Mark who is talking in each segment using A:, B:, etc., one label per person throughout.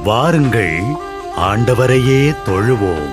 A: வாருங்கள், ஆண்டவரையே தொழுவோம்.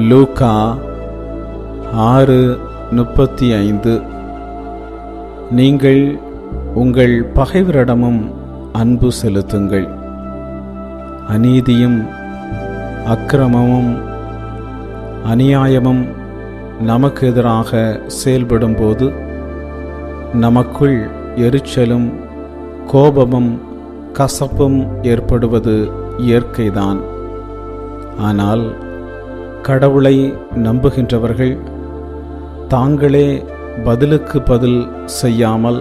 B: லூக்கா 6:35. நீங்கள் உங்கள் பகைவரிடமும் அன்பு செலுத்துங்கள். அநீதியும் அக்கிரமமும் அநியாயமும் நமக்கு எதிராக செயல்படும்போது நமக்குள் எரிச்சலும் கோபமும் கசப்பும் ஏற்படுவது இயற்கைதான். ஆனால் கடவுளை நம்புகின்றவர்கள் தாங்களே பதிலுக்கு பதில் செய்யாமல்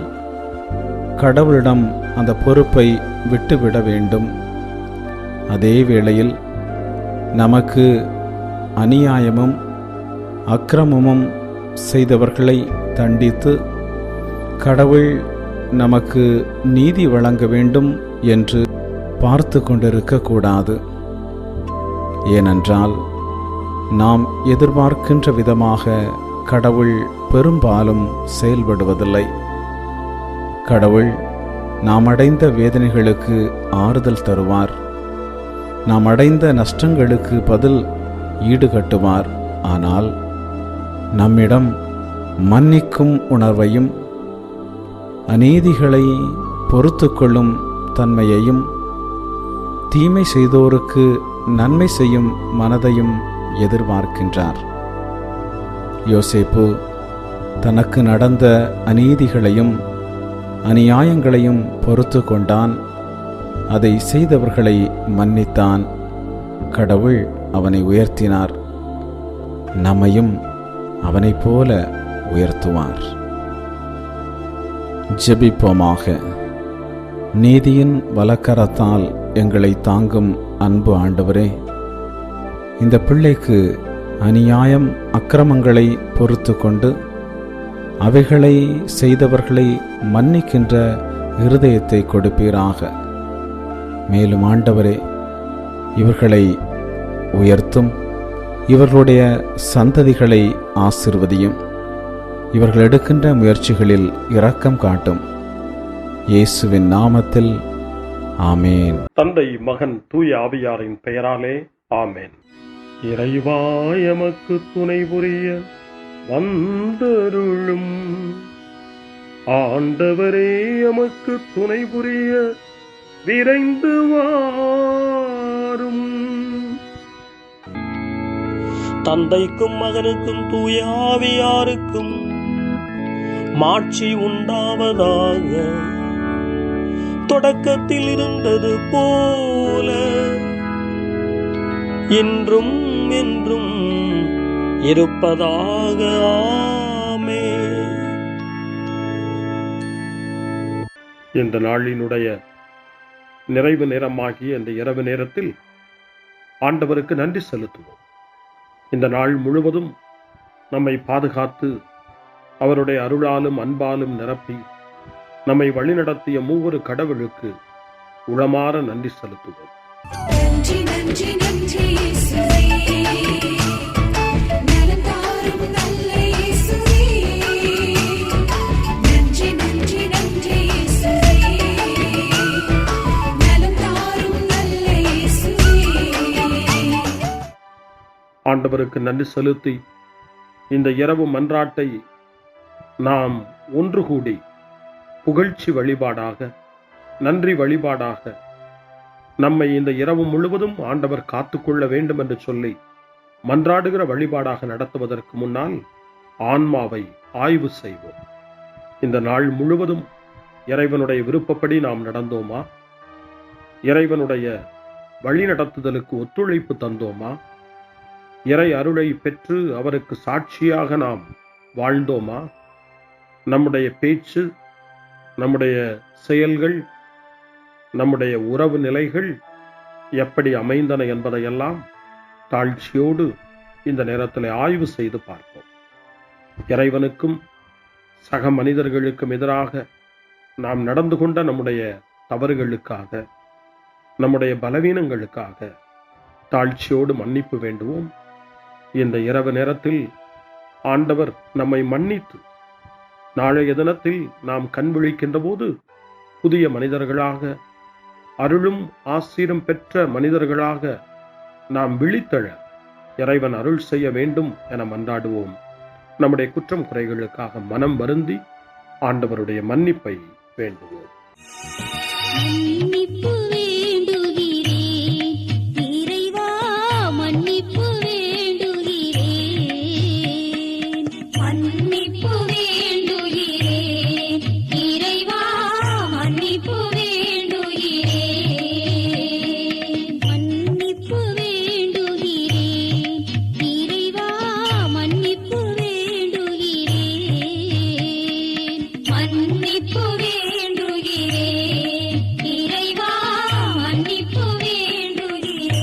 B: கடவுளிடம் அந்த பொறுப்பை விட்டுவிட வேண்டும். அதே வேளையில் நமக்கு அநியாயமும் அக்கிரமமும் செய்தவர்களை தண்டித்து கடவுள் நமக்கு நீதி வழங்க வேண்டும் என்று பார்த்து கொண்டிருக்கக்கூடாது. ஏனென்றால் நாம் எதிர்பார்க்கின்ற விதமாக கடவுள் பெரும்பாலும் செயல்படுவதில்லை. கடவுள் நாம் அடைந்த வேதனைகளுக்கு ஆறுதல் தருவார். நாம் அடைந்த நஷ்டங்களுக்கு பதில் ஈடுகட்டுவார். ஆனால் நம்மிடம் மன்னிக்கும் உணர்வையும் அநீதிகளை பொறுத்து கொள்ளும் தன்மையையும் தீமை செய்தோருக்கு நன்மை செய்யும் மனதையும் எதிர்பார்க்கின்றார். யோசேப்பு தனக்கு நடந்த அநீதிகளையும் அநியாயங்களையும் பொறுத்து கொண்டான். அதை செய்தவர்களை மன்னித்தான். கடவுள் அவனை உயர்த்தினார். நம்மையும் அவனைப் போல உயர்த்துவார். ஜெபிப்போமாக. நீதியின் வலக்கரத்தால் எங்களை தாங்கும் அன்பு ஆண்டவரே, இந்த பிள்ளைக்கு அநியாயம் அக்கிரமங்களை பொறுத்து கொண்டு அவைகளை செய்தவர்களை மன்னிக்கின்ற இருதயத்தை கொடுப்பீராக. மேலும் ஆண்டவரே, இவர்களை உயர்த்தும், இவர்களுடைய சந்ததிகளை ஆசீர்வதியும், இவர்கள் எடுக்கின்ற முயற்சிகளில் இரக்கம் காட்டும். இயேசுவின் நாமத்தில் ஆமேன்.
C: தந்தை, மகன், தூய ஆவியாரின் பெயராலே ஆமேன். இறைவா எமக்கு துணை புரிய வந்தருளும். ஆண்டவரே எமக்கு துணை புரிய விரைந்து வாரும்.
D: தந்தைக்கும் மகனுக்கும் தூய ஆவியாருக்கும் மாட்சி உண்டாவதாக. தொடக்கத்தில் இருந்தது போல இன்றும் என்றும் இருப்பதாக. ஆமென்.
C: இந்த நாளினுடைய நிறைவு நேரமாகிய இந்த இரவு நேரத்தில் ஆண்டவருக்கு நன்றி செலுத்துவோம். இந்த நாள் முழுவதும் நம்மை பாதுகாத்து அவருடைய அருளாலும் அன்பாலும் நிரப்பி நம்மை வழிநடத்திய மூவரு கடவுளுக்கு உளமாற நன்றி செலுத்துவோம்.
E: நன்றி நன்றி நன்றி இயேசுவே, நலம் தாரும் நல்ல இயேசுவே. நன்றி நன்றி நன்றி இயேசுவே, நலம் தாரும் நல்ல இயேசுவே.
C: ஆண்டவருக்கு நன்றி செலுத்தி இந்த இரவு மன்றாட்டை நாம் ஒன்று கூடி புகழ்ச்சி வழிபாடாக, நன்றி வழிபாடாக நம்மை இந்த இரவு முழுவதும் ஆண்டவர் காத்துக்கொள்ள வேண்டும் என்று சொல்லி மன்றாடுகிற வழிபாடாக நடத்துவதற்கு முன்னால் ஆன்மாவை ஆய்வு செய்வோம். இந்த நாள் முழுவதும் இறைவனுடைய விருப்பப்படி நாம் நடந்தோமா? இறைவனுடைய வழி நடத்துதலுக்கு ஒத்துழைப்பு தந்தோமா? இறை அருளை பெற்று அவருக்கு சாட்சியாக நாம் வாழ்ந்தோமா? நம்முடைய பேச்சு, நம்முடைய செயல்கள், நம்முடைய உறவு நிலைகள் எப்படி அமைந்தன என்பதையெல்லாம் தாழ்ச்சியோடு இந்த நேரத்தில் ஆய்வு செய்து பார்ப்போம். இறைவனுக்கும் சக மனிதர்களுக்கும் எதிராக நாம் நடந்து கொண்ட நம்முடைய தவறுகளுக்காக, நம்முடைய பலவீனங்களுக்காக தாழ்ச்சியோடு மன்னிப்பு வேண்டுவோம். இந்த இரவு நேரத்தில் ஆண்டவர் நம்மை மன்னித்து நாளைய தினத்தில் நாம் கண் விழிக்கின்ற போது புதிய மனிதர்களாக, அருளும் ஆசீரும் பெற்ற மனிதர்களாக நாம் விழித்தெழ இறைவன் அருள் செய்ய வேண்டும் என மன்றாடுவோம். நம்முடைய குற்றம் குறைகளுக்காக மனம் வருந்தி ஆண்டவருடைய மன்னிப்பை வேண்டுவோம்.
E: மன்னிப்பு வேண்டுகிறேன் இறைவா, மன்னிப்பு வேண்டுகிறேன். மன்னிப்பு வேண்டுகிறேன் இறைவா, மன்னிப்பு வேண்டுகிறேன். மன்னிப்பு வேண்டுகிறேன் இறைவா, மன்னிப்பு வேண்டுகிறேன். மன்னிப்பு வேண்டுகிறேன் இறைவா, மன்னிப்பு வேண்டுகிறேன்.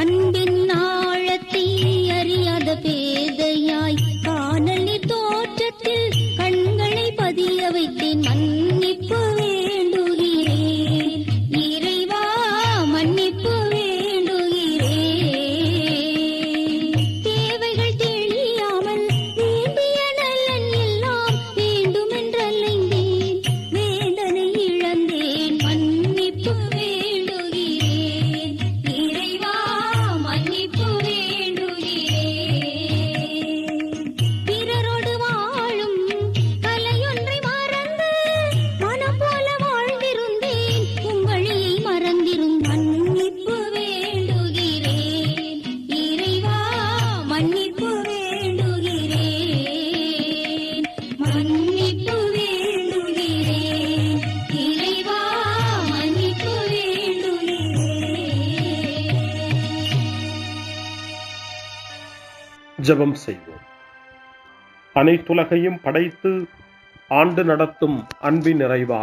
E: அன்பின் ஆழத்தை அறியாத பேதையாய் காணலின் தோற்றத்தில் கண்களை பதிய வைத்தேன். மன்னிப்பு வேண்டுகிறேன் இறைவா, மன்னிப்பு வேண்டுகிறேன். தேவைகள் தெளியாமல் வேண்டிய நலன் எல்லாம் வேண்டுமென்றலைந்தேன், வேதனை இழந்தேன். மன்னிப்பு வேண்டுகிறேன் இறைவா, மன்னிப்பு வேண்டுகிறேன். பிறரோடு வாழும் கலையொன்றை மறந்து மனம் போல வாழ்ந்திருந்தேன், உங்களியை மறந்திரும். மன்னிப்பு வேண்டுகிறேன் இறைவா, மன்னிப்பு வேண்டுகிறேன். மன்னிப்பு வேண்டுகிறேன் இறைவா, மன்னிப்பு வேண்டுகிறேன்.
C: ஜெபம் செய்வோம். அனைத்துலகையும் படைத்து ஆண்டு நடத்தும் அன்பின் நிறைவா,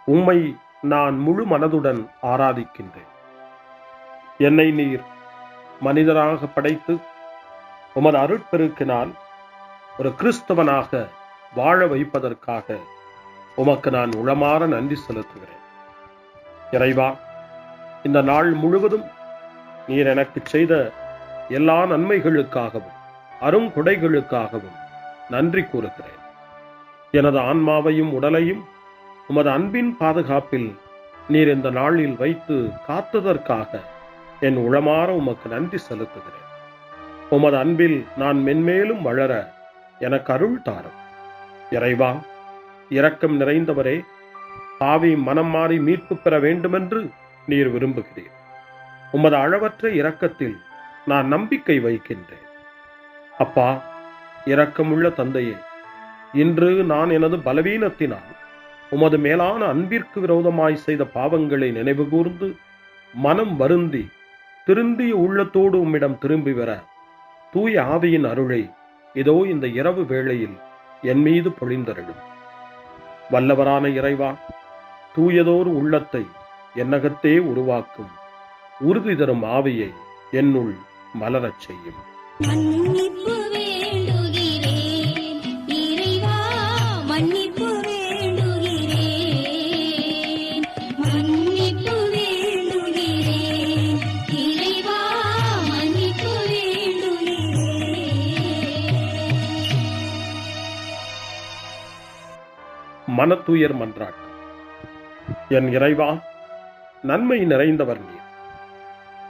C: உம்மை நான் முழு மனதுடன் ஆராதிக்கின்றேன். என்னை நீர் மனிதராக படைத்து உமது அருட்பெருக்கினால் ஒரு கிறிஸ்தவனாக வாழ வைப்பதற்காக உமக்கு நான் உளமாற நன்றி செலுத்துகிறேன். இறைவா, இந்த நாள் முழுவதும் நீர் எனக்கு செய்த எல்லா நன்மைகளுக்காகவும் அருங்கொடைகளுக்காகவும் நன்றி கூறுகிறேன். எனது ஆன்மாவையும் உடலையும் உமது அன்பின் பாதுகாப்பில் நீர் இந்த நாளில் வைத்து காத்ததற்காக என் உளமாற உமக்கு நன்றி செலுத்துகிறேன். உமது அன்பில் நான் மென்மேலும் வளர எனக்கு அருள் தாரும். இறைவா, இரக்கம் நிறைந்தவரே, பாவி மனம் மாறி மீட்பு பெற வேண்டுமென்று நீர் விரும்புகிறீர். உமது அளவற்ற இரக்கத்தில் நான் நம்பிக்கை வைக்கின்றேன். அப்பா, இரக்கமுள்ள தந்தையே, இன்று நான் எனது பலவீனத்தினால் உமது மேலான அன்பிற்கு விரோதமாய் செய்த பாவங்களை நினைவு கூர்ந்து மனம் வருந்தி திருந்திய உள்ளத்தோடு உம்மிடம் திரும்பி வர தூய ஆவியின் அருளை இதோ இந்த இரவு வேளையில் என் மீது பொழிந்தருளும். வல்லவரான இறைவா, தூயதோர் உள்ளத்தை என்னகத்தே உருவாக்கும் உறுதி தரும் ஆவியை என்னுள் மலரச் செய்யும்.
E: மன்னிப்பு வேண்டுகிறேன் இறைவா, மன்னிப்பு வேண்டுகிறேன், மன்னிப்பு வேண்டுகிறேன் இறைவா, மன்னிப்பு வேண்டுகிறேன்.
C: மனத்துயர் மன்றாட்டு. என் இறைவா, நன்மை நிறைந்தவர் நீர்,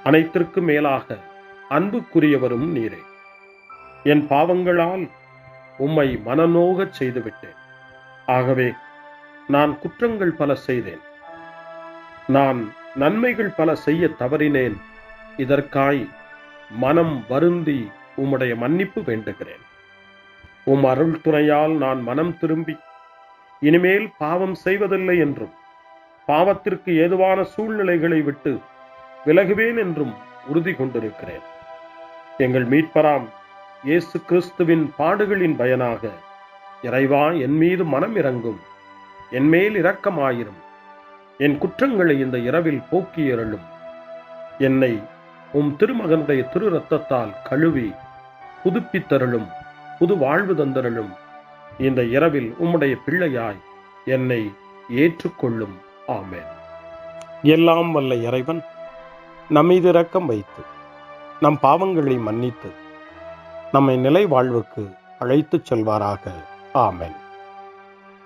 C: அனைத்திற்கும் மேலாக அன்புக்குரியவரும் நீரே. என் பாவங்களால் உம்மை மனநோகச் செய்துவிட்டேன். ஆகவே நான் குற்றங்கள் பல செய்தேன். நான் நன்மைகள் பல செய்ய தவறினேன். இதற்காய் மனம் வருந்தி உம்முடைய மன்னிப்பு வேண்டுகிறேன். உம் அருள் துணையால் நான் மனம் திரும்பி இனிமேல் பாவம் செய்வதில்லை என்றும் பாவத்திற்கு ஏதுவான சூழ்நிலைகளை விட்டு விலகுவேன் என்றும் உறுதி கொண்டிருக்கிறேன். எங்கள் மீட்பராம் இயேசு கிறிஸ்துவின் பாடுகளின் பயனாக இறைவா, என் மீது மனம் இறங்கும், என் மேல் இரக்கமாயிரும். என் குற்றங்களை இந்த இரவில் போக்கியருளும். என்னை உம் திருமகனுடைய திரு இரத்தத்தால் கழுவி புதுப்பித்தருளும், புது வாழ்வு தந்தருளும். இந்த இரவில் உம்முடைய பிள்ளையாய் என்னை ஏற்றுக்கொள்ளும். ஆமென். எல்லாம் வல்ல இறைவன் நம்மீது இரக்கம் வைத்து நம் பாவங்களை மன்னித்து நம்மை நிலை வாழ்வுக்கு அழைத்துச் செல்வாராக. ஆமென்.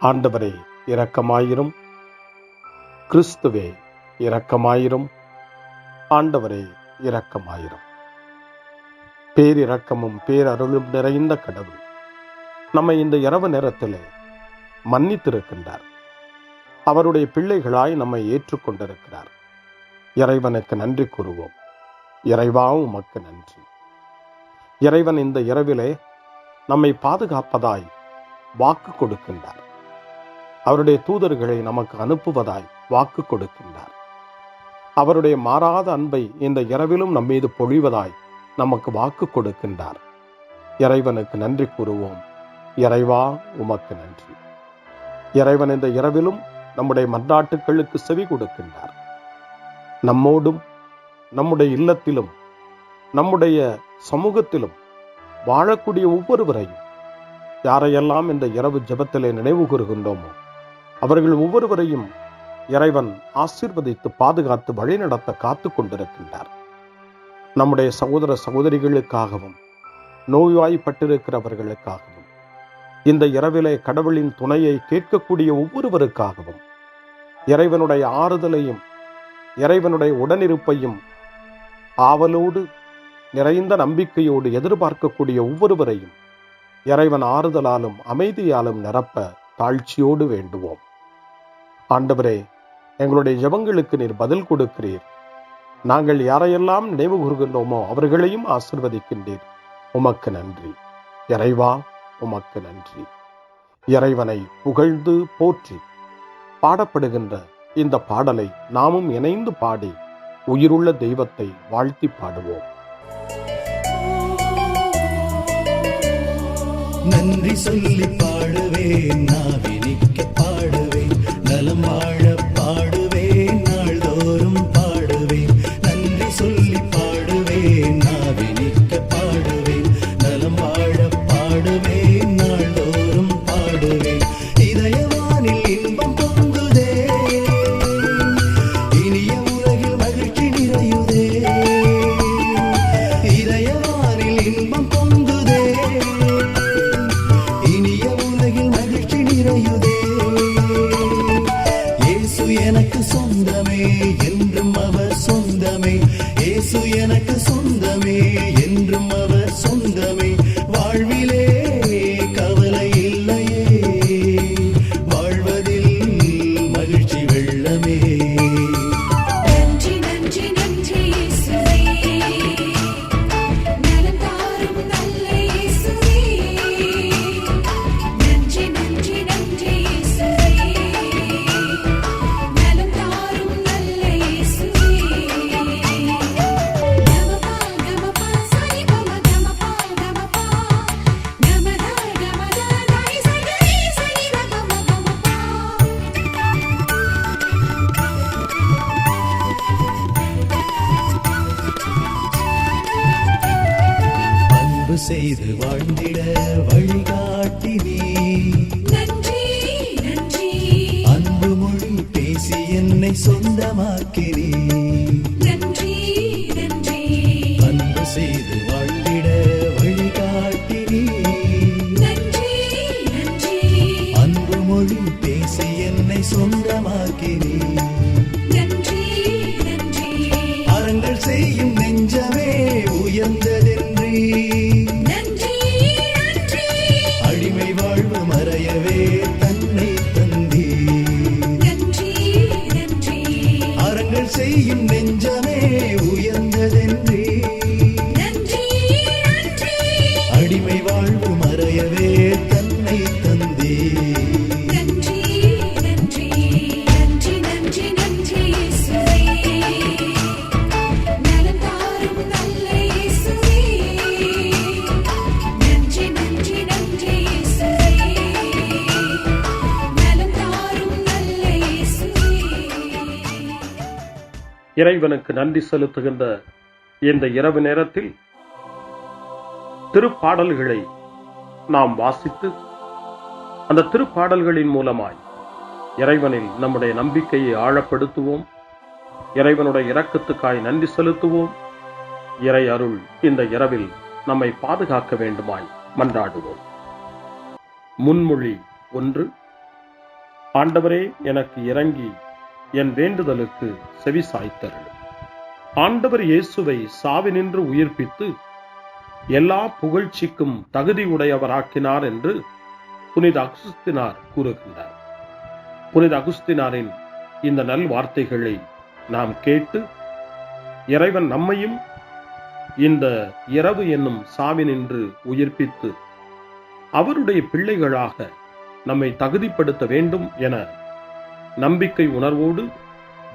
C: ஆண்டவரே இரக்கமாயிரும். கிறிஸ்துவே இரக்கமாயிரும். ஆண்டவரே இரக்கமாயிரும். பேரிரக்கமும் பேரருளும் நிறைந்த கடவுள் நம்மை இந்த இரவு நேரத்திலே மன்னித்திருக்கின்றார். அவருடைய பிள்ளைகளாய் நம்மை ஏற்றுக்கொண்டிருக்கிறார். இறைவனுக்கு நன்றி கூறுவோம். இறைவா, உமக்கு நன்றி. இறைவன் இந்த இரவிலே நம்மை பாதுகாப்பதாய் வாக்கு கொடுக்கின்றார். அவருடைய தூதர்களை நமக்கு அனுப்புவதாய் வாக்கு கொடுக்கின்றார். அவருடைய மாறாத அன்பை இந்த இரவிலும் நம்மீது பொழிவதாய் நமக்கு வாக்கு கொடுக்கின்றார். இறைவனுக்கு நன்றி கூறுவோம். இறைவா, உமக்கு நன்றி. இறைவன் இந்த இரவிலும் நம்முடைய மன்றாட்டுக்களுக்கு செவி கொடுக்கின்றார். நம்மோடும் நம்முடைய இல்லத்திலும் நம்முடைய சமூகத்திலும் வாழக்கூடிய ஒவ்வொருவரையும், யாரையெல்லாம் இந்த இரவு ஜெபத்திலே நினைவு கூறுகின்றோமோ அவர்கள் ஒவ்வொருவரையும் இறைவன் ஆசீர்வதித்து பாதுகாத்து வழிநடத்த காத்து கொண்டிருக்கின்றார். நம்முடைய சகோதர சகோதரிகளுக்காகவும் நோய்வாய்ப்பட்டிருக்கிறவர்களுக்காகவும் இந்த இரவிலே கடவுளின் துணையை கேட்கக்கூடிய ஒவ்வொருவருக்காகவும் இறைவனுடைய ஆறுதலையும் இறைவனுடைய உடனிருப்பையும் ஆவலோடு நிறைந்த நம்பிக்கையோடு எதிர்பார்க்கக்கூடிய ஒவ்வொருவரையும் இறைவன் ஆறுதலாலும் அமைதியாலும் நிரப்ப தாழ்ச்சியோடு வேண்டுவோம். ஆண்டவரே, எங்களுடைய ஜெபங்களுக்கு நீர் பதில் கொடுக்கிறீர். நாங்கள் யாரையெல்லாம் நினைவு கூறுகின்றோமோ அவர்களையும் ஆசீர்வதிக்கின்றீர். உமக்கு நன்றி. இறைவா, உமக்கு நன்றி. இறைவனை புகழ்ந்து போற்றி பாடப்படுகின்ற இந்த பாடலை நாமும் இணைந்து பாடி உயிருள்ள தெய்வத்தை வாழ்த்தி பாடுவோம்.
F: நன்றி சொல்லி பாடுவேன், நாவினிக்க பாடுவேன், நலம் வாழ பாடுவேன், நாள்தோறும் பாடுவேன். நன்றி சொல்லி பாடுவேன், நாவினிக்க பாடுவேன், நலம் வாழ பாடுவேன், நாள்தோறும் பாடுவேன். இதயவானில் இன்பம் பொங்குதே, இனிய உலகில் மகிழ்ச்சி நிறையுதே. இதயவானில் இன்பம் பொங்குதே, இனிய உலகில் மகிழ்ச்சி நிறையுதே. இயேசு எனக்கு சொந்தமே, என்றும் அவர் சொந்தமே. இயேசு எனக்கு சொந்தமே, என்றும் அவர் சொந்தமே. வாழ்விலே கவலை இல்லையே, என்னை சொந்தமாக்கினீ.
E: நன்றி நன்றி
F: அன்பு செய்து வாழ்ந்திட வழிகாட்டினீ.
E: நன்றி நன்றி
F: அன்பு மொழி பேசி என்னை சொந்தமாக்கினீ.
E: நன்றி நன்றி
F: அறங்கள் செய்யும் நெஞ்சமே உயர்ந்ததென்றி.
E: நன்றி நன்றி
F: அடிமை வாழ்வு மறையவே தன்னை தந்தீ.
E: நன்றி நன்றி
F: அறங்கள் செய்யும் நெஞ்சமே உயர்ந்ததென்றி.
E: நன்றி நன்றி
F: அடிமை வாழ்வு மறையவே தன்னை தந்தீ.
E: நன்றி நன்றி நன்றி நன்றி நன்றி இயேசுவே நலம் தாரும் நல்ல இயேசுவே நன்றி நன்றி நன்றி இயேசுவே நலம் தாரும் நல்ல இயேசுவே.
C: இறைவனுக்கு நன்றி செலுத்துகின்ற இந்த இரவு நேரத்தில் திருப்பாடல்களை நாம் வாசித்து அந்த திருப்பாடல்களின் மூலமாய் இறைவனில் நம்முடைய நம்பிக்கையை ஆழப்படுத்துவோம். இறைவனுடைய இரக்கத்துக்காய் நன்றி செலுத்துவோம். இறை அருள் இந்த இரவில் நம்மை பாதுகாக்க வேண்டுமாய் மன்றாடுவோம். முன்மொழி 1. ஆண்டவரே, எனக்கு இறங்கி என் வேண்டுதலுக்கு செவி சாய்த்தருளும். ஆண்டவர் இயேசுவை சாவினின்று உயிர்ப்பித்து எல்லா புகழ்ச்சிக்கும் தகுதியுடையவராக்கினார் என்று புனித அகுஸ்தினார் கூறுகின்றார். புனித அகுஸ்தினாரின் இந்த நல் வார்த்தைகளை நாம் கேட்டு இறைவன் நம்மையும் இந்த இரவு என்னும் சாவினின்று உயிர்ப்பித்து அவருடைய பிள்ளைகளாக நம்மை தகுதிப்படுத்த வேண்டும் என நம்பிக்கை உணர்வோடு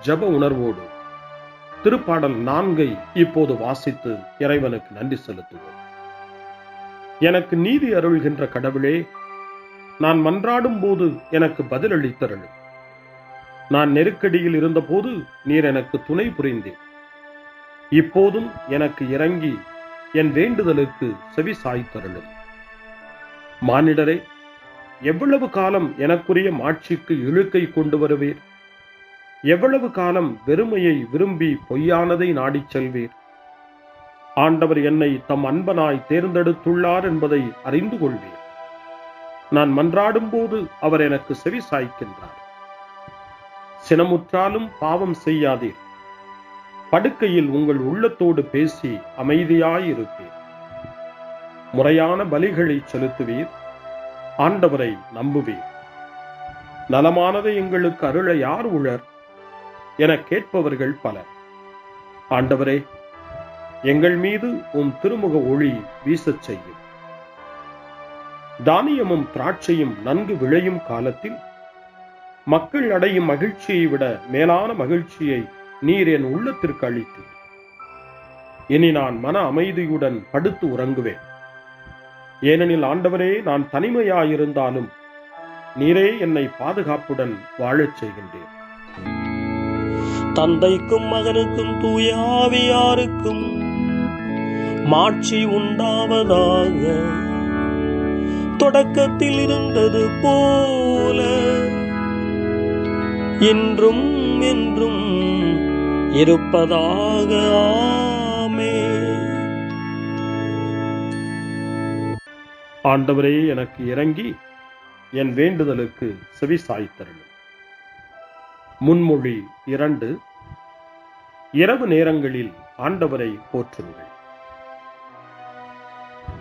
C: ஜப உணர்வோடு திருப்பாடல் 4 இப்போது வாசித்து இறைவனுக்கு நன்றி செலுத்துவோம். எனக்கு நீதி அருள்கின்ற கடவுளே, நான் மன்றாடும் போது எனக்கு பதிலளித்தருளும். நான் நெருக்கடியில் இருந்தபோது நீர் எனக்கு துணை புரிந்தீர். இப்போதும் எனக்கு இறங்கி என் வேண்டுதலுக்கு செவி சாய்த்தருளும். மானிடரே, எவ்வளவு காலம் எனக்குரிய மாட்சிக்கு இழுக்கை கொண்டு வருவீர்? எவ்வளவு காலம் வெறுமையை விரும்பி பொய்யானதை நாடிச் செல்வீர்? ஆண்டவர் என்னை தம் அன்பனாய் தேர்ந்தெடுத்துள்ளார் என்பதை அறிந்து கொள்வீர். நான் மன்றாடும் போது அவர் எனக்கு செவி சாய்க்கின்றார். சினமுற்றாலும் பாவம் செய்யாதீர். படுக்கையில் உங்கள் உள்ளத்தோடு பேசி அமைதியாயிருப்பீர். முறையான பலிகளை செலுத்துவீர். ஆண்டவரை நம்புவீர். நலமானதை எங்களுக்கு அருள யார் உளர் என கேட்பவர்கள் பலர். ஆண்டவரே, எங்கள் மீது உம் திருமுக ஒளி வீசச் செய்யும். தானியமும் திராட்சையும் நன்கு விளையும் காலத்தில் மக்கள் அடையும் மகிழ்ச்சியை விட மேலான மகிழ்ச்சியை நீர் என் உள்ளத்திற்கு அளித்தீர். இனி நான் மன அமைதியுடன் படுத்து உறங்குவேன். ஏனெனில் ஆண்டவரே, நான் தனிமையாயிருந்தாலும் நீரே என்னை பாதுகாப்புடன் வாழச் செய்கின்றேன்.
D: தந்தைக்கும் மகனுக்கும் தூய ஆவியாருக்கும் மாட்சி உண்டாவதாக. தொடக்கத்தில் இருந்தது போல இன்றும் என்றும் இருப்பதாக. ஆமென்.
C: ஆண்டவரே, எனக்கு இறங்கி என் வேண்டுதலுக்கு செவி சாய்த்தருளும். முன்மொழி 2. இரவு நேரங்களில் ஆண்டவரை போற்றுங்கள்.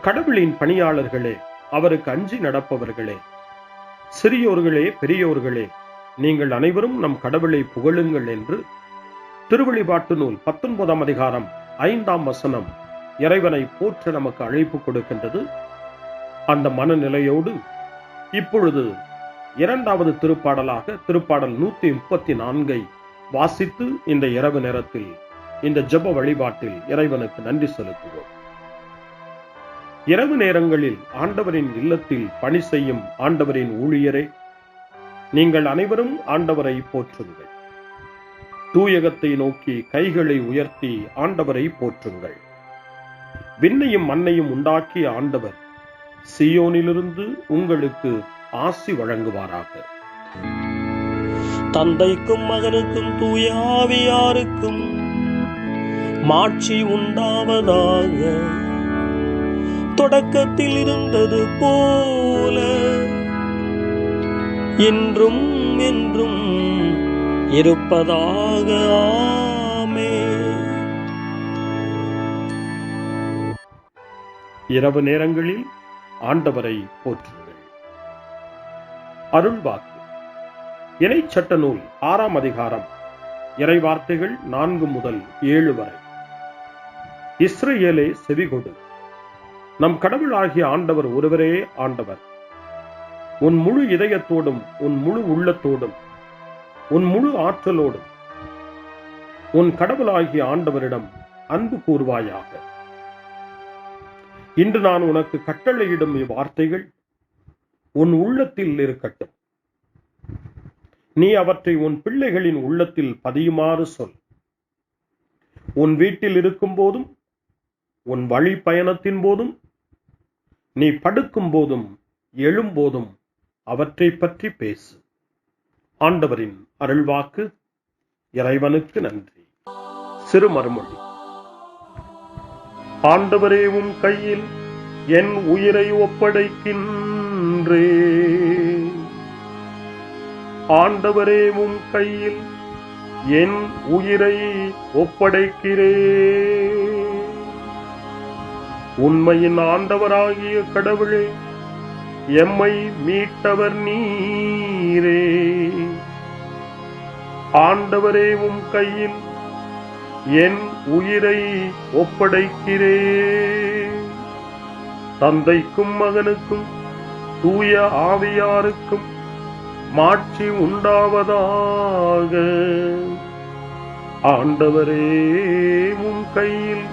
C: கடவுளின் பணியாளர்களே, அவருக்கு அஞ்சி நடப்பவர்களே, சிறியோர்களே பெரியோர்களே, நீங்கள் அனைவரும் நம் கடவுளை புகழுங்கள் என்று திருவெளிப்பாட்டு நூல் 19ஆம் அதிகாரம் 5ஆம் வசனம் இறைவனை போற்ற நமக்கு அழைப்பு கொடுக்கின்றது. அந்த மனநிலையோடு இப்பொழுது 2வது திருப்பாடலாக திருப்பாடல் 134 வாசித்து இந்த இரவு நேரத்தில் இந்த ஜெப வழிபாட்டில் இறைவனுக்கு நன்றி செலுத்துவோம். இரவு நேரங்களில் ஆண்டவரின் இல்லத்தில் பணி செய்யும் ஆண்டவரின் ஊழியரே, நீங்கள் அனைவரும் ஆண்டவரை போற்றுங்கள். தூயகத்தை நோக்கி கைகளை உயர்த்தி ஆண்டவரை போற்றுங்கள். விண்ணையும் மண்ணையும் உண்டாக்கிய ஆண்டவர் சீயோனிலிருந்து உங்களுக்கு ஆசி வழங்குவாராக.
D: தந்தைக்கும் மகனுக்கும் தூய ஆவியாருக்கும் மாட்சி உண்டாவதாக. தொடக்கத்தில் இருந்தது போல இன்றும் என்றும் இருப்பதாக. ஆமென்.
C: இரவு நேரங்களில் ஆண்டவரை போற்றுங்கள். அருள்வாக்கு இணைச்சட்ட நூல் 6ஆம் அதிகாரம் இறைவார்த்தைகள் 4 முதல் 7 வரை. இஸ்ரவேலே செவிகொடு, நம் கடவுளாகிய ஆண்டவர் ஒருவரே ஆண்டவர். உன் முழு இதயத்தோடும் உன் முழு உள்ளத்தோடும் உன் முழு ஆற்றலோடும் உன் கடவுளாகிய ஆண்டவரிடம் அன்பு கூர்வாயாக. இன்று நான் உனக்கு கட்டளையிடும் இவ்வார்த்தைகள் உன் உள்ளத்தில் இருக்கட்டும். நீ அவற்றை உன் பிள்ளைகளின் உள்ளத்தில் பதியுமாறு சொல். உன் வீட்டில் இருக்கும் போதும் உன் வழி பயணத்தின் போதும் நீ படுக்கும் போதும் எழும்போதும் அவற்றை பற்றி பேசு. ஆண்டவரின் அருள்வாக்கு. இறைவனுக்கு நன்றி. சிறுமறுமொழி. ஆண்டவரே, உம் கையில் என் உயிரை ஒப்படைக்கின்றேன். ஆண்டவரே, உம் கையில் என் உயிரை ஒப்படைக்கிறேன். உண்மையின் ஆண்டவராகிய கடவுளே, எம்மை மீட்டவர் நீரே. ஆண்டவரே, உம் கையில் என் உயிரை ஒப்படைக்கிறேன். தந்தைக்கும் மகனுக்கும் தூய ஆவியாருக்கும் மாட்சி உண்டாவதாக. ஆண்டவரே, உம் கையில்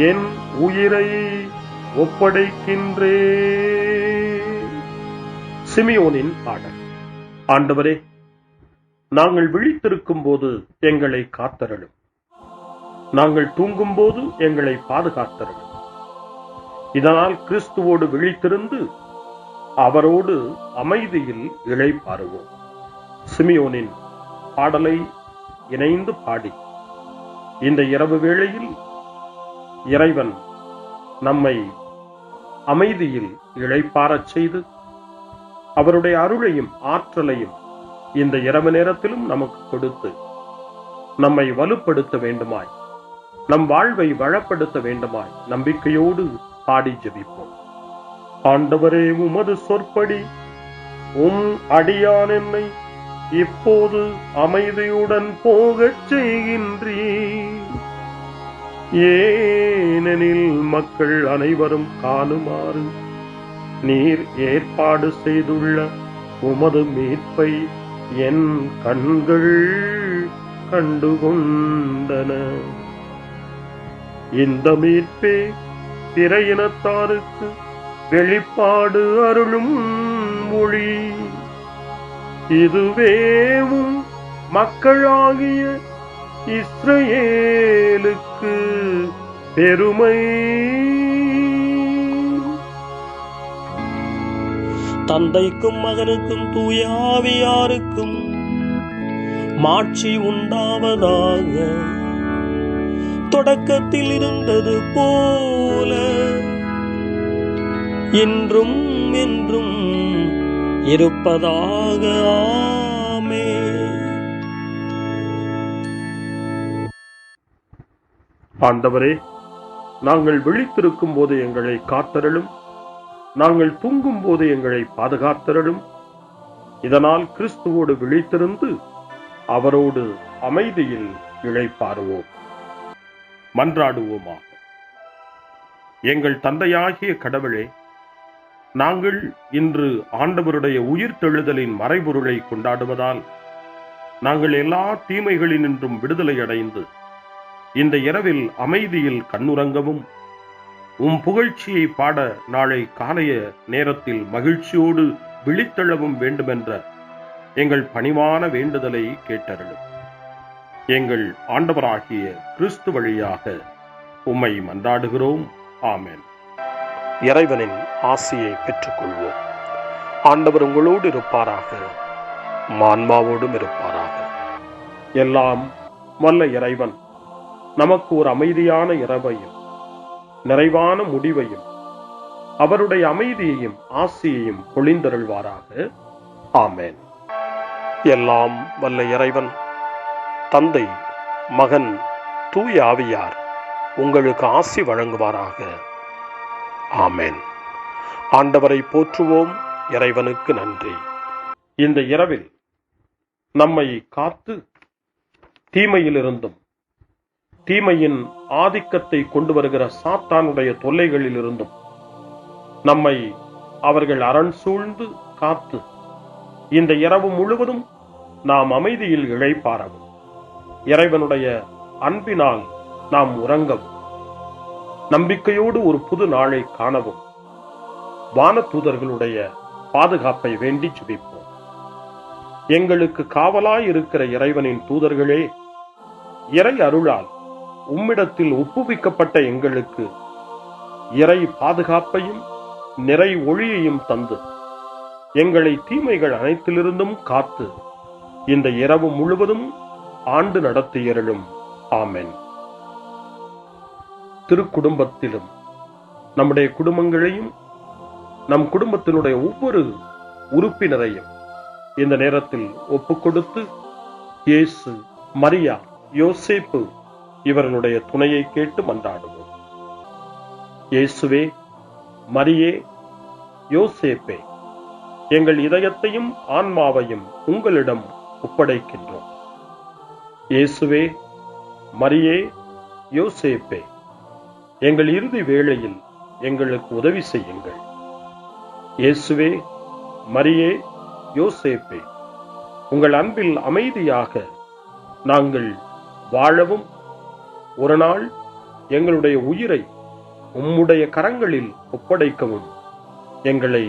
C: என் உயிரை ஒப்படைக்கின்றேன். சிமியோனின் பாடல். ஆண்டவரே, நாங்கள் விழித்திருக்கும் போது எங்களை காத்தருளும். நாங்கள் தூங்கும் போது எங்களை பாதுகாத்தருளும். இதனால் கிறிஸ்துவோடு விழித்திருந்து அவரோடு அமைதியில் இளைப்பாறுவோம். சிமியோனின் பாடலை இணைந்து பாடி இந்த இரவு வேளையில் இறைவன் நம்மை அமைதியில் இளைப்பாறச் செய்து அவருடைய அருளையும் ஆற்றலையும் இந்த இரவு நேரத்திலும் நமக்கு கொடுத்து நம்மை வலுப்படுத்த வேண்டுமாய், நம் வாழ்வை வளப்படுத்த வேண்டுமாய் நம்பிக்கையோடு பாடி ஜெபிப்போம். ஆண்டவரே, உமது சொற்படி உம் அடியான் என்னை இப்போது அமைதியுடன் போகச் செய்கின்றீர். ஏனெனில் மக்கள் அனைவரும் காணுமாறு நீர் ஏற்பாடு செய்துள்ள உமது மீட்பை என் கண்கள் கண்டுகொண்டன. இந்த மீட்பே பிற இனத்தாருக்கு வெளிப்பாடு அருளும் மொழி. இதுவேவும் மக்களாகிய இஸ்ரவேலுக்கு பெருமை.
D: தந்தைக்கும் மகனுக்கும் தூய ஆவியாருக்கும் மாட்சி உண்டாவதாக. தொடக்கத்தில் இருந்தது போல இன்றும் என்றும் இருப்பதாக. ஆமென்.
C: ஆண்டவரே, நாங்கள் விழித்திருக்கும் போது எங்களை காத்தருளும். நாங்கள் தூங்கும் போது எங்களை பாதுகாத்தருளும். இதனால் கிறிஸ்துவோடு விழித்திருந்து அவரோடு அமைதியில் இளைப்பாறுவோம். மன்றாடுவோமாக. எங்கள் தந்தையாகிய கடவுளே, நாங்கள் இன்று ஆண்டவருடைய உயிர்த்தெழுதலின் மறைபொருளை கொண்டாடுவதால் நாங்கள் எல்லா தீமைகளினின்றும் விடுதலை அடைந்து இந்த இரவில் அமைதியில் கண்ணுறங்கவும் உம் புகழ்ச்சியை பாட நாளை காலைய நேரத்தில் மகிழ்ச்சியோடு விழித்தெழவும் வேண்டுமென்ற எங்கள் பணிவான வேண்டுதலை கேட்டருளும். எங்கள் ஆண்டவராகிய கிறிஸ்து வழியாக உம்மை மன்றாடுகிறோம். ஆமென். இறைவனின் ஆசியை பெற்றுக்கொள்வோம். ஆண்டவர் உங்களோடு இருப்பாராக. ஆன்மாவோடும் இருப்பாராக. எல்லாம் வல்ல இறைவன் நமக்கு ஒரு அமைதியான இரவையும் நிறைவான முடிவையும் அவருடைய அமைதியையும் ஆசியையும் பொழிந்தருள்வாராக. ஆமென். எல்லாம் வல்ல இறைவன் தந்தை, மகன், தூய ஆவியார் உங்களுக்கு ஆசி வழங்குவாராக. ஆமென். ஆண்டவரை போற்றுவோம். இறைவனுக்கு நன்றி. இந்த இரவில் நம்மை காத்து தீமையிலிருந்தும் தீமையின் ஆதிக்கத்தை கொண்டு வருகிற சாத்தானுடைய தொல்லைகளிலிருந்தும் நம்மை அவர்கள் அரண் சூழ்ந்து காத்து இந்த இரவு முழுவதும் நாம் அமைதியில் இளைப்பாறவும், இறைவனுடைய அன்பினால் நாம் உறங்கவும், நம்பிக்கையோடு ஒரு புது நாளை காணவும் வானதூதர்களுடைய பாதுகாப்பை வேண்டி ஜெபிப்போம். எங்களுக்கு காவலாய் இருக்கிற இறைவனின் தூதர்களே, இறை அருளால் உம்மிடத்தில் ஒப்புவிக்கப்பட்ட எங்களுக்கு இறை பாதுகாப்பையும் நிறை ஒளியையும் தந்து எங்களை தீமைகள் அனைத்திலிருந்தும் காத்து இந்த இரவு முழுவதும் ஆண்டு நடத்தியருளும். ஆமென். திருக்குடும்பத்திலும் நம்முடைய குடும்பங்களையும் நம் குடும்பத்தினுடைய ஒவ்வொரு உறுப்பினரையும் இந்த நேரத்தில் ஒப்புக்கொடுத்து இயேசு, மரியா, யோசேப்பு இவர்களுடைய துணையை கேட்டு மன்றாடுவோம். இயேசுவே, மரியே, யோசேப்பே, எங்கள் இதயத்தையும் ஆன்மாவையும் உங்களிடம் ஒப்படைக்கின்றோம். இயேசுவே, மரியே, யோசேப்பே, எங்கள் இறுதி வேளையில் எங்களுக்கு உதவி செய்யுங்கள். இயேசுவே, மரியே, யோசேப்பே, உங்கள் அன்பில் அமைதியாக நாங்கள் வாழவும் ஒரு நாள் எங்களுடைய உயிரை உம்முடைய கரங்களில் ஒப்படைக்கவும் எங்களை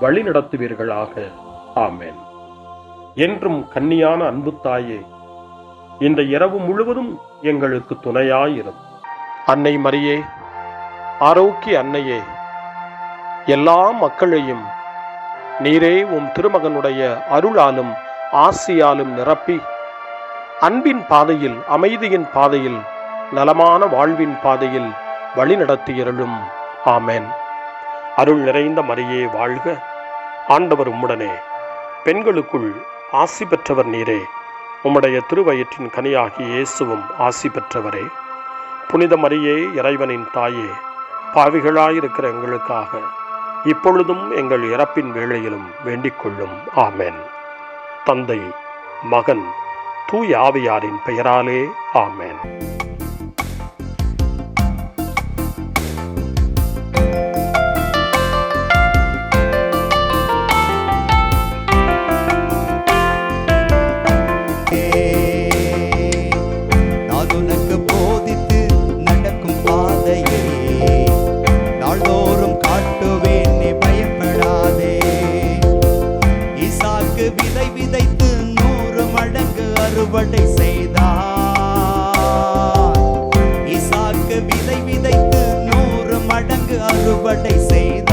C: வழிநடத்துவீர்களாக. ஆமென். என்றும் கன்னியான அன்பு தாயே, இந்த இரவு முழுவதும் எங்களுக்கு துணையாயிரும். அன்னை மரியே, ஆரோக்கிய அன்னையே, எல்லா மக்களையும் நீரே உம் திருமகனுடைய அருளாலும் ஆசியாலும் நிரப்பி அன்பின் பாதையில், அமைதியின் பாதையில், நலமான வாழ்வின் பாதையில் வழிநடத்தியருளும். ஆமென். அருள் நிறைந்த மரியே வாழ்க. ஆண்டவர் உம்முடனே, பெண்களுக்குள் ஆசி பெற்றவர் நீரே. உம்முடைய திருவயிற்றின் கனியாகிய இயேசுவும் ஆசி பெற்றவரே. புனித மரியே, இறைவனின் தாயே, பாவிகளாயிருக்கிற எங்களுக்காக இப்பொழுதும் எங்கள் இறப்பின் வேளையிலும் வேண்டிக் கொள்ளும். ஆமென். தந்தை, மகன், தூய ஆவியாரின் பெயராலே. ஆமென்.
F: நான் உனக்கு போதித்து நடக்கும் பாதையை நாள்தோறும் காட்டுவேன், நீ பயப்படாதே. ஈசாக்கு விதை விதைத்து 100 மடங்கு அறுவடை செய்தார். ஈசாக்கு விதை விதைத்து 100 மடங்கு அறுவடை செய்தார்.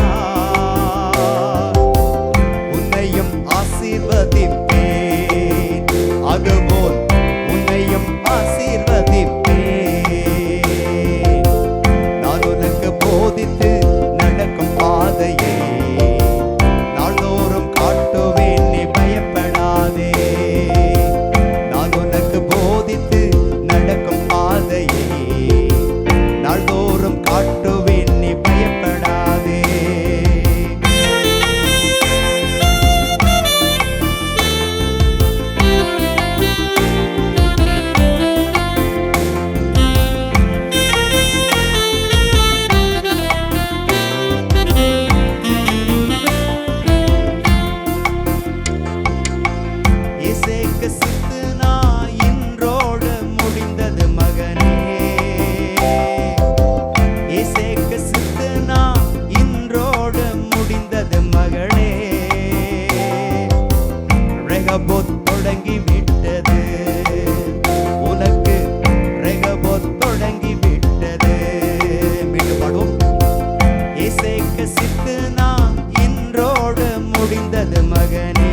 F: உன்னையும் ஆசீர்வதிப்பேன், அதுபோல் உன்னையும் ஆசீர்வதிப்பேன். நான் உனக்கு போதித்து நடக்கும் பாதையை நாள்தோறும் காட்டுவேன், நீ பயப்படாதே. நான் உனக்கு போதித்து நடக்கும் பாதையை நாள்தோறும் காட்டுவேன், நீ பயப்படாதே. இசைக்கு சித்துனா இன்றோடு முடிந்தது மகனே. இசைக்கு சித்துனா இன்றோடு முடிந்தது மகளே. ரெகபோத் தொடங்கி விட்டது உனக்கு, ரெகபோத் தொடங்கி விட்டது. மீண்டும் பாடுவோம். இசைக்கு சித்துனா இன்றோடு முடிந்தது மகனே.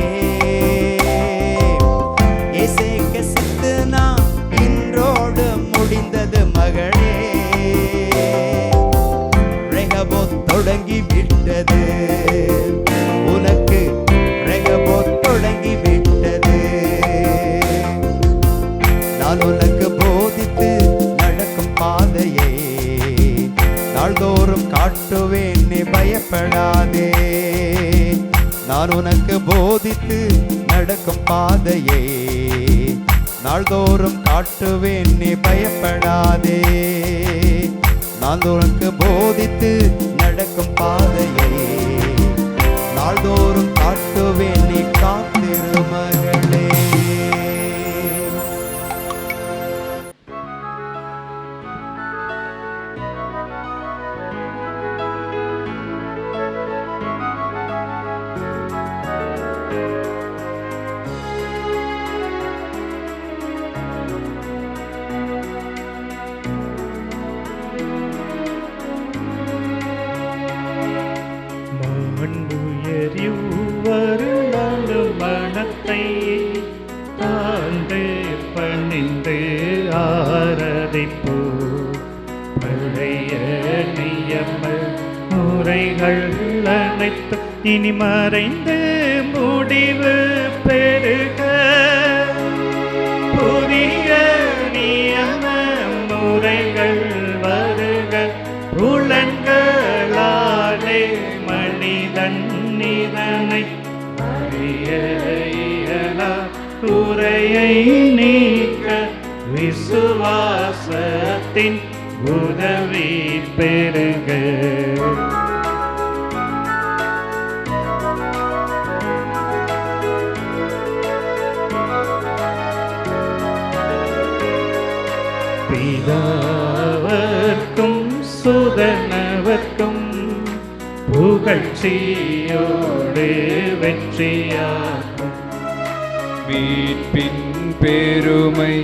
F: போதித்து நடக்கும் பாதையை நாள்தோறும் காட்டுவேன், நீ பயப்படாதே. நான் உனக்கு போதித்து நடக்கும் பாதையை நாள்தோறும் காட்டுவேன், நீ காத்திரு மகளே.
G: வருடாலும் மனத்தை தாழ்ந்து பணிந்து ஆராதிப்போ. பழைய நியம முறைகள் அனைத்து இனி மறைந்து முடிவு பெருக. புதிய நியம முறைகள் வருக. புலன்களாலே மனிதன் இதனை அறிய இயலா. குறையை நீக்க விசுவாசத்தின் உதவி பெருக. பிதாவர்க்கும் சுதனவர்க்கும் புகழ்ச்சியோடு வெற்றியாகும்.
F: மீட்பின் பெருமை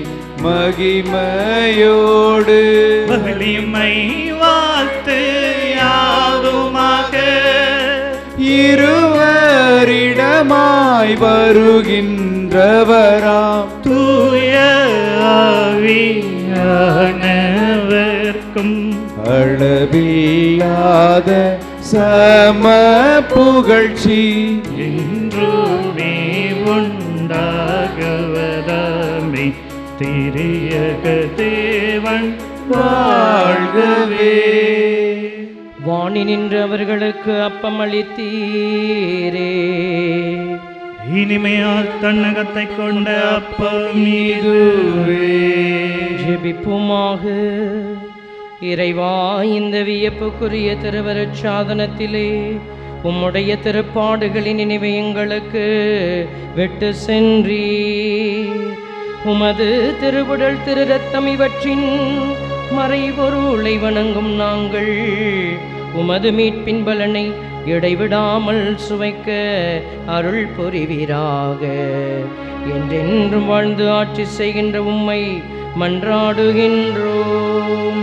F: மகிமையோடு
G: வலிமை வாழ்த்து யாதுமாக.
F: இருவரிடமாய் வருகின்றவராம்
G: தூய ஆவியானவர்க்கும்
F: அளவில்லாத சம புகழ்ச்சி
G: என்றுமே உண்டாகுவதாமே. திரியக தேவன் வாழ்கவே.
H: வாணி நின்று அவர்களுக்கு அப்பம் அளித்தீரே.
G: இனிமையால் தன்னகத்தை கொண்ட அப்பம் இதுவே.
H: ஜெபிப்புமாக. இறைவா, இந்த வியப்புக்குரிய திருவருட் சாதனத்திலே உம்முடைய திருப்பாடுகளின் நினைவை எங்களுக்கு விட்டு சென்றீர். உமது திருவுடல் திரு ரத்தம் இவற்றின் மறைபொருளை வணங்கும் நாங்கள் உமது மீட்பின் பலனை இடைவிடாமல் சுவைக்க அருள் புரிவீராக. என்றென்றும் வாழ்ந்து ஆட்சி செய்கின்ற உம்மை மன்றாடுகின்றோம்.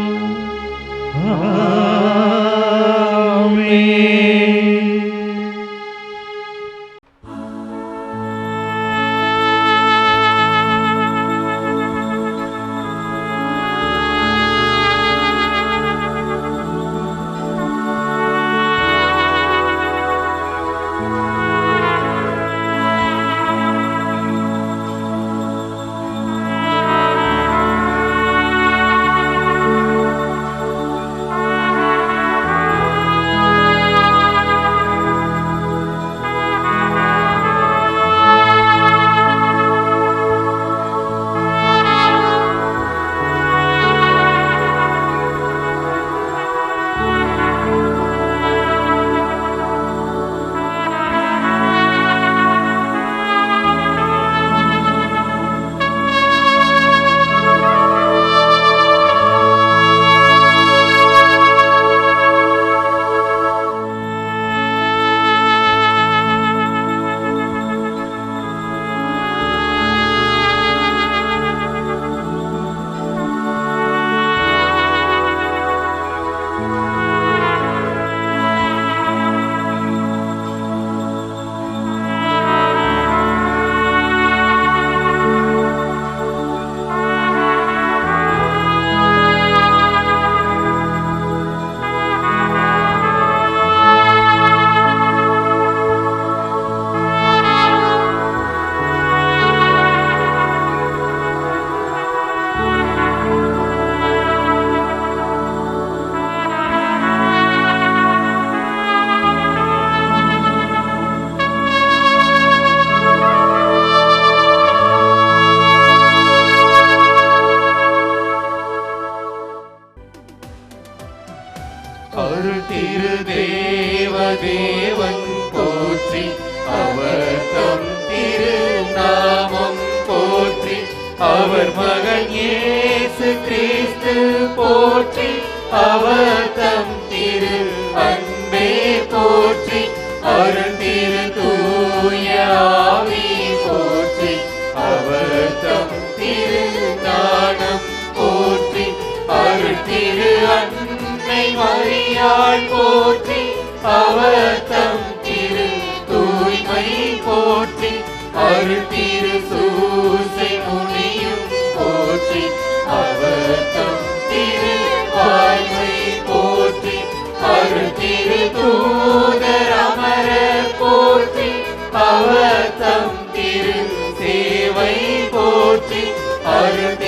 F: அவர் மகன் இயேசு கிறிஸ்து போற்றி, அவர் தம் திரு அன்பே போற்றி, அருள் திரு தூய ஆவி போற்றி, அவர் தம் திரு ஞானம் போற்றி, அருள் திரு அன்னை மரியாள் போற்றி, அவர் தம் திரு தூய்மை போற்றி, அருள் திரு சூசை முனியும் போற்றி, அவர் தம் திரு வாய்மை போற்றி, அருள் திரு தூதர் அமரர் போற்றி, அவர் தம் திரு சேவை போற்றி, அருள்